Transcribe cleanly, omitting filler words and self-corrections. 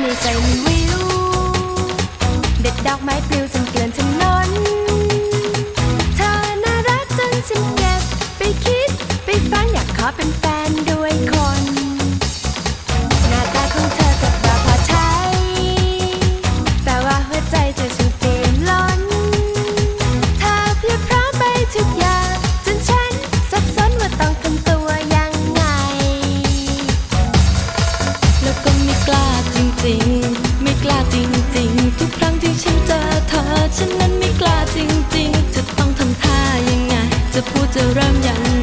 ในใจมันวิวเด็ดดอกไม้ปลิวจนเกลื่อนถนนเธอน่ารักจนฉันเก็บไปคิดไปฝันอยากขอเป็นแฟนด้วยคนหน้าตาของเธอจะบ้าพอใช้แต่ว่าหัวใจเธอช่างเปลี่ยนล้นเธอเพียบพร้อมไปทุกอย่างจนฉันสับสนว่าต้องทำตัวยังไงแล้วก็ไม่กล้าจริงๆไม่กล้าจริงๆทุกครั้งที่ฉันเจอเธอฉันนั้นไม่กล้าจริงๆจะต้องทำท่ายังไงจะพูดจะเริ่มยัง